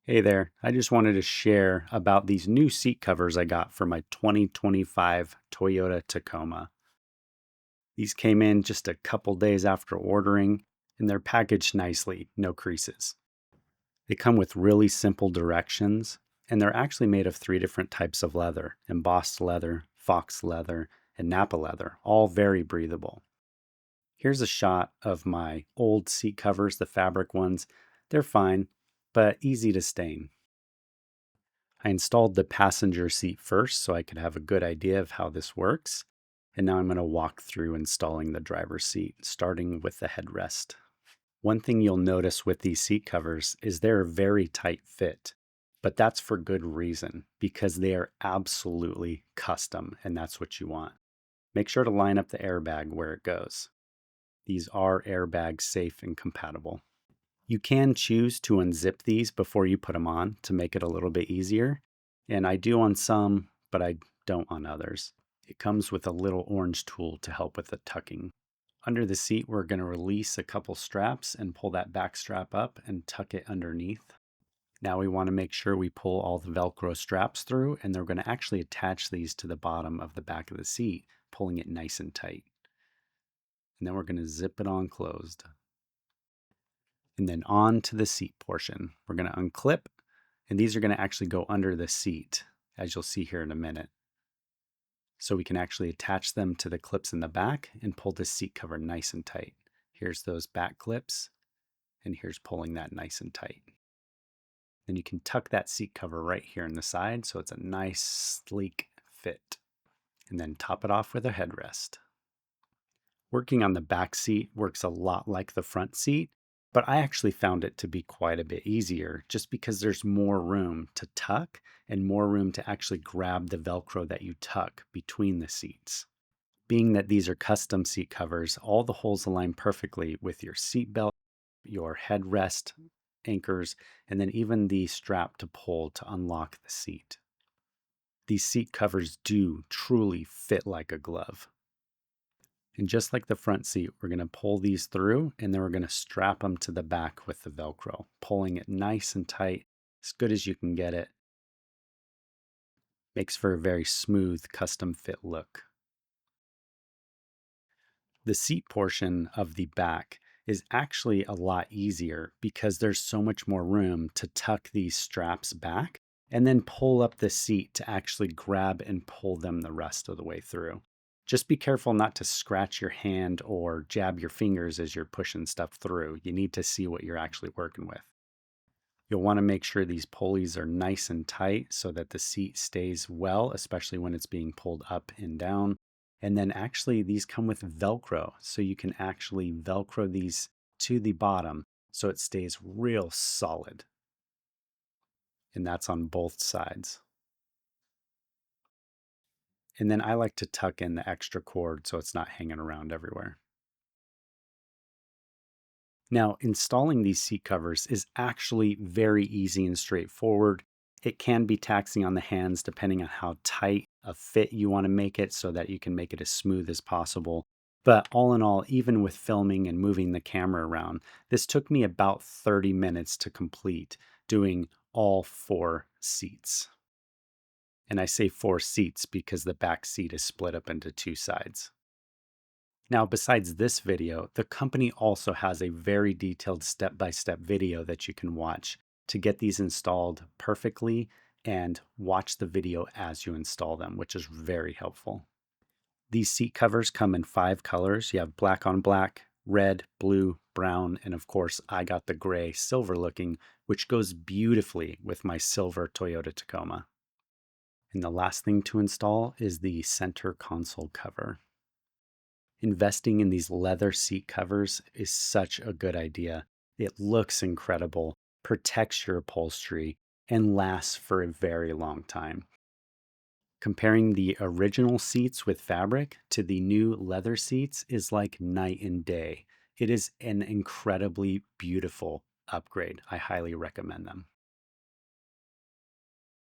Hey there, I just wanted to share about these new seat covers I got for my 2025 Toyota Tacoma. These came in just a couple days after ordering, and they're packaged nicely, no creases. They come with really simple directions, and they're actually made of three different types of leather: embossed leather, fox leather, and Napa leather, all very breathable. Here's a shot of my old seat covers, the fabric ones. They're fine, but easy to stain. I installed the passenger seat first so I could have a good idea of how this works. And now I'm going to walk through installing the driver's seat, starting with the headrest. One thing you'll notice with these seat covers is they're a very tight fit, but that's for good reason because they are absolutely custom, and that's what you want. Make sure to line up the airbag where it goes. These are airbag safe and compatible. You can choose to unzip these before you put them on to make it a little bit easier. And I do on some, but I don't on others. It comes with a little orange tool to help with the tucking. Under the seat, we're going to release a couple straps and pull that back strap up and tuck it underneath. Now we want to make sure we pull all the Velcro straps through, and they're going to actually attach these to the bottom of the back of the seat, pulling it nice and tight. And then we're going to zip it on closed. And then on to the seat portion. We're going to unclip, and these are going to actually go under the seat, as you'll see here in a minute. So we can actually attach them to the clips in the back and pull this seat cover nice and tight. Here's those back clips, and here's pulling that nice and tight. Then you can tuck that seat cover right here in the side so it's a nice sleek fit. And then top it off with a headrest. Working on the back seat works a lot like the front seat, but I actually found it to be quite a bit easier just because there's more room to tuck and more room to actually grab the Velcro that you tuck between the seats. Being that these are custom seat covers, all the holes align perfectly with your seat belt, your headrest anchors, and then even the strap to pull to unlock the seat. These seat covers do truly fit like a glove. And just like the front seat, we're going to pull these through and then we're going to strap them to the back with the Velcro, pulling it nice and tight, as good as you can get it. Makes for a very smooth custom fit look. The seat portion of the back is actually a lot easier because there's so much more room to tuck these straps back and then pull up the seat to actually grab and pull them the rest of the way through. Just be careful not to scratch your hand or jab your fingers as you're pushing stuff through. You need to see what you're actually working with. You'll want to make sure these pulleys are nice and tight so that the seat stays well, especially when it's being pulled up and down. And then actually these come with Velcro, so you can actually Velcro these to the bottom so it stays real solid. And that's on both sides. And then I like to tuck in the extra cord so it's not hanging around everywhere. Now, installing these seat covers is actually very easy and straightforward. It can be taxing on the hands depending on how tight a fit you want to make it so that you can make it as smooth as possible. But all in all, even with filming and moving the camera around, this took me about 30 minutes to complete doing all four seats. And I say four seats because the back seat is split up into two sides. Now, besides this video, the company also has a very detailed step-by-step video that you can watch to get these installed perfectly and watch the video as you install them, which is very helpful. These seat covers come in 5 colors. You have black on black, red, blue, brown, and of course, I got the gray silver looking, which goes beautifully with my silver Toyota Tacoma. And the last thing to install is the center console cover. Investing in these leather seat covers is such a good idea. It looks incredible, protects your upholstery, and lasts for a very long time. Comparing the original seats with fabric to the new leather seats is like night and day. It is an incredibly beautiful upgrade. I highly recommend them.